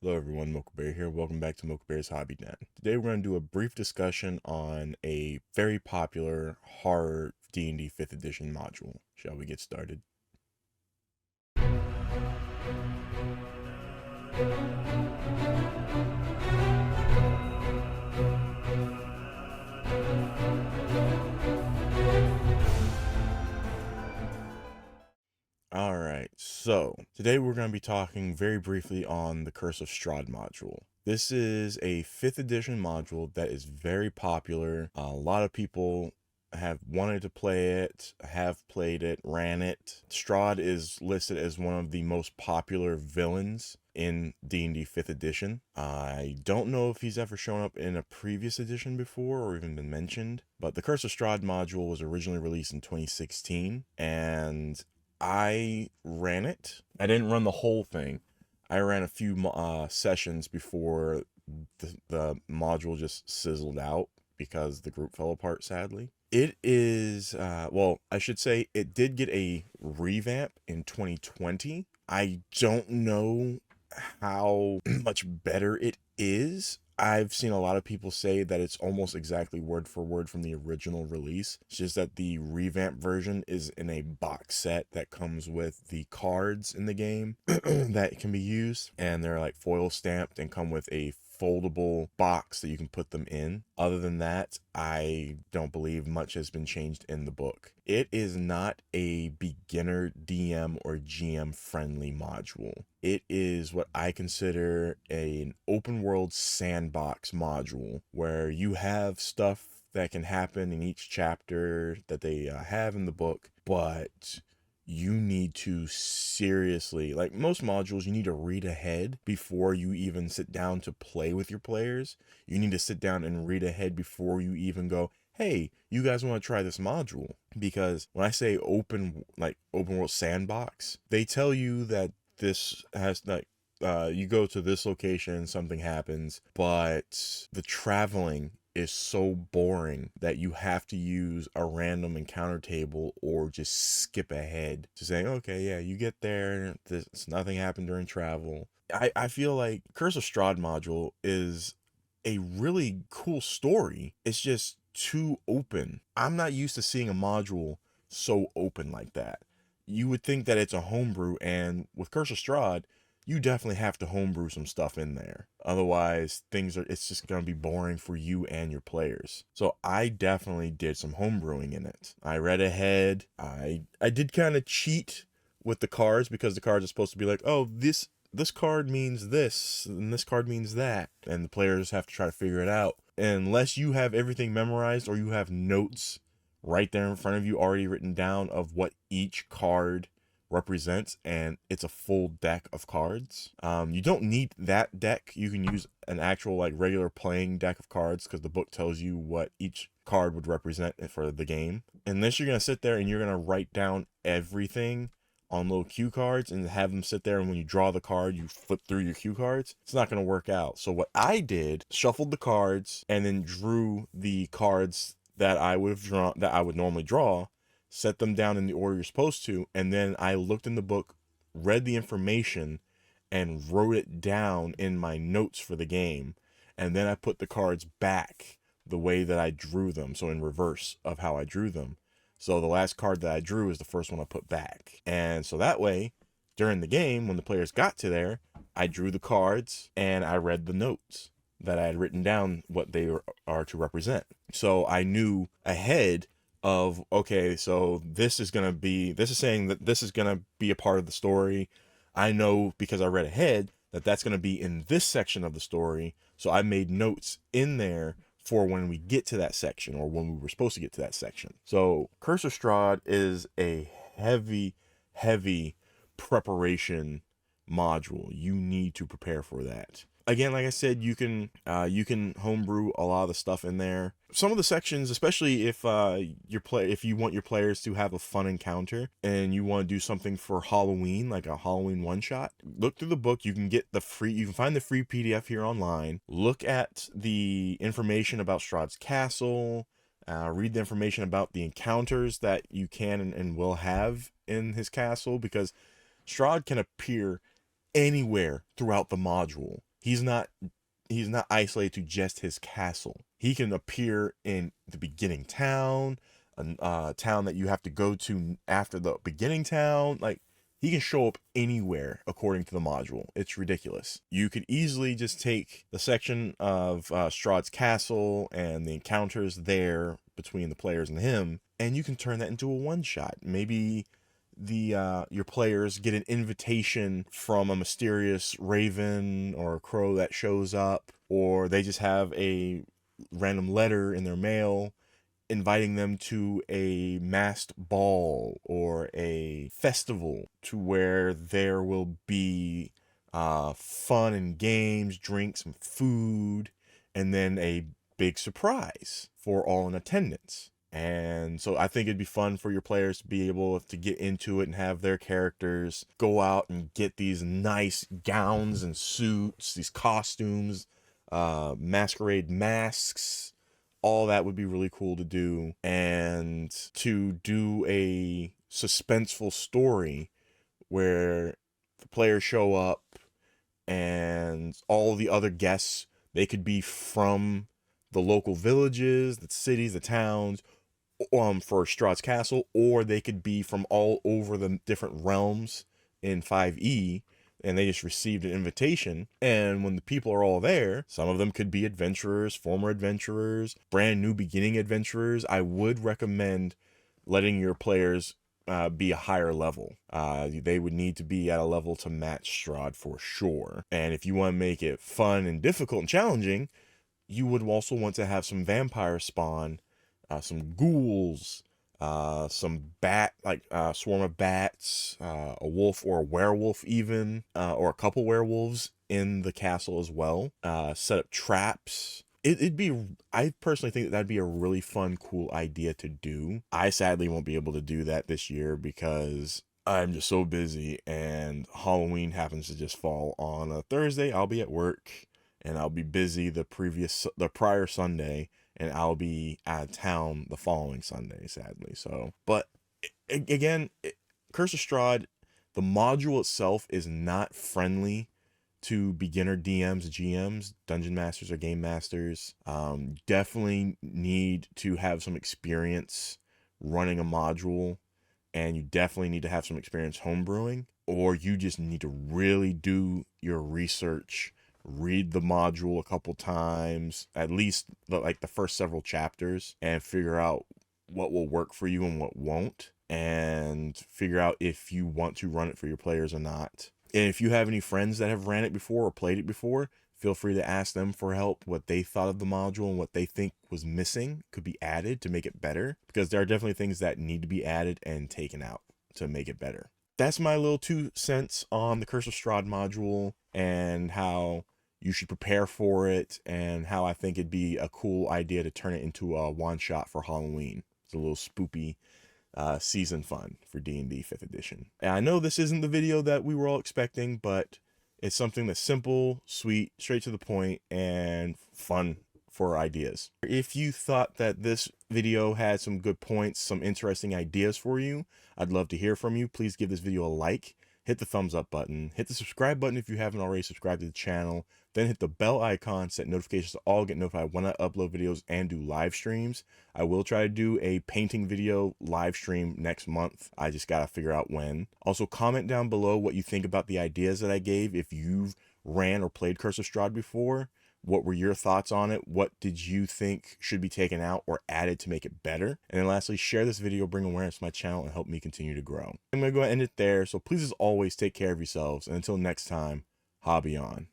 Hello everyone, Mocha Bear here. Welcome back to Mocha Bear's Hobby Den. Today we're going to do a brief discussion on a very popular horror D&D 5th edition module. Shall we get started? Alright, so today we're going to be talking very briefly on the Curse of Strahd module. This is a 5th edition module that is very popular. A lot of people have wanted to play it, have played it, ran it. Strahd is listed as one of the most popular villains in D&D 5th edition. I don't know if he's ever shown up in a previous edition before or even been mentioned, but the Curse of Strahd module was originally released in 2016, and I ran it. I didn't run the whole thing. I ran a few sessions before the module just sizzled out because the group fell apart, sadly. It is, well, I should say it did get a revamp in 2020. I don't know how much better it is. I've seen a lot of people say that it's almost exactly word for word from the original release. It's just that the revamp version is in a box set that comes with the cards in the game that can be used, and they're like foil stamped and come with a foldable box that you can put them in. Other than that, I don't believe much has been changed in the book. It is not a beginner DM or GM friendly module. It is what I consider an open world sandbox module where you have stuff that can happen in each chapter that they have in the book, but you need to seriously, like most modules, you need to read ahead before you even sit down to play with your players. You need to sit down and read ahead before you even go, hey, you guys want to try this module? Because when I say open world sandbox, they tell you that this has you go to this location, something happens, but the traveling is so boring that you have to use a random encounter table or just skip ahead to saying, okay, yeah, you get there, nothing happened during travel. I feel like Curse of Strahd module is a really cool story. It's just too open. I'm not used to seeing a module so open like that. You would think that it's a homebrew, and with Curse of Strahd, you definitely have to homebrew some stuff in there. Otherwise, it's just going to be boring for you and your players. So I definitely did some homebrewing in it. I read ahead. I did kind of cheat with the cards because the cards are supposed to be like, oh, this card means this and this card means that. And the players have to try to figure it out. Unless you have everything memorized or you have notes right there in front of you already written down of what each card represents, and it's a full deck of cards. You don't need that deck. You can use an actual like regular playing deck of cards because the book tells you what each card would represent for the game. Unless you're going to sit there and you're going to write down everything on little cue cards and have them sit there, and when you draw the card you flip through your cue cards, it's not going to work out. So what I did, shuffled the cards and then drew the cards that I would have drawn, that I would normally draw, set them down in the order you're supposed to, and then I looked in the book, read the information, and wrote it down in my notes for the game. And then I put the cards back the way that I drew them, so in reverse of how I drew them. So the last card that I drew is the first one I put back. And so that way, during the game, when the players got to there, I drew the cards and I read the notes that I had written down what they are to represent. So I knew ahead of, okay, so this is saying that this is going to be a part of the story. I know because I read ahead that that's going to be in this section of the story. So I made notes in there for when we get to that section, or when we were supposed to get to that section. So Curse of Strahd is a heavy preparation module. You need to prepare for that. Again, like I said, you can homebrew a lot of the stuff in there. Some of the sections, especially if if you want your players to have a fun encounter and you want to do something for Halloween, like a Halloween one shot, look through the book. You can find the free PDF here online. Look at the information about Strahd's castle. Read the information about the encounters that you can and will have in his castle, because Strahd can appear anywhere throughout the module. he's not isolated to just his castle. He can appear in the beginning town, a town that you have to go to after the beginning town. Like, he can show up anywhere according to the module. It's ridiculous. You could easily just take the section of Strahd's castle and the encounters there between the players and him, and you can turn that into a one-shot. Maybe your players get an invitation from a mysterious raven or a crow that shows up, or they just have a random letter in their mail inviting them to a masked ball or a festival to where there will be fun and games, drinks and food, and then a big surprise for all in attendance. And so I think it'd be fun for your players to be able to get into it and have their characters go out and get these nice gowns and suits, these costumes, masquerade masks. All that would be really cool to do. And to do a suspenseful story where the players show up and all the other guests, they could be from the local villages, the cities, the towns, for Strahd's castle, or they could be from all over the different realms in 5e, and they just received an invitation. And when the people are all there, some of them could be adventurers, former adventurers, brand new beginning adventurers. I would recommend letting your players be a higher level. They would need to be at a level to match Strahd for sure. And if you want to make it fun and difficult and challenging, you would also want to have some vampire spawn, some ghouls, some swarm of bats, a wolf or a werewolf even, or a couple werewolves in the castle as well. Set up traps. I personally think that'd be a really fun, cool idea to do. I sadly won't be able to do that this year because I'm just so busy, and Halloween happens to just fall on a Thursday. I'll be at work and I'll be busy the prior Sunday, and I'll be out of town the following Sunday, sadly. So, but again, Curse of Strahd, the module itself is not friendly to beginner DMs, GMs, dungeon masters, or game masters. Definitely need to have some experience running a module, and you definitely need to have some experience homebrewing, or you just need to really do your research, read the module a couple times, at least the first several chapters, and figure out what will work for you and what won't, and figure out if you want to run it for your players or not. And if you have any friends that have ran it before or played it before, feel free to ask them for help, what they thought of the module and what they think was missing could be added to make it better, because there are definitely things that need to be added and taken out to make it better. That's my little 2 cents on the Curse of Strahd module and how you should prepare for it, and how I think it'd be a cool idea to turn it into a one-shot for Halloween. It's a little spoopy season fun for D&D 5th edition. And I know this isn't the video that we were all expecting, but it's something that's simple, sweet, straight to the point, and fun for ideas. If you thought that this video had some good points, some interesting ideas for you, I'd love to hear from you. Please give this video a like, hit the thumbs up button, hit the subscribe button if you haven't already subscribed to the channel, then hit the bell icon, set notifications to all, get notified when I upload videos and do live streams. I will try to do a painting video live stream next month. I just gotta figure out when. Also, comment down below what you think about the ideas that I gave. If you've ran or played Curse of Strahd before, what were your thoughts on it? What did you think should be taken out or added to make it better? And then lastly, share this video, bring awareness to my channel, and help me continue to grow. I'm going to go ahead and end it there. So please, as always, take care of yourselves. And until next time, hobby on.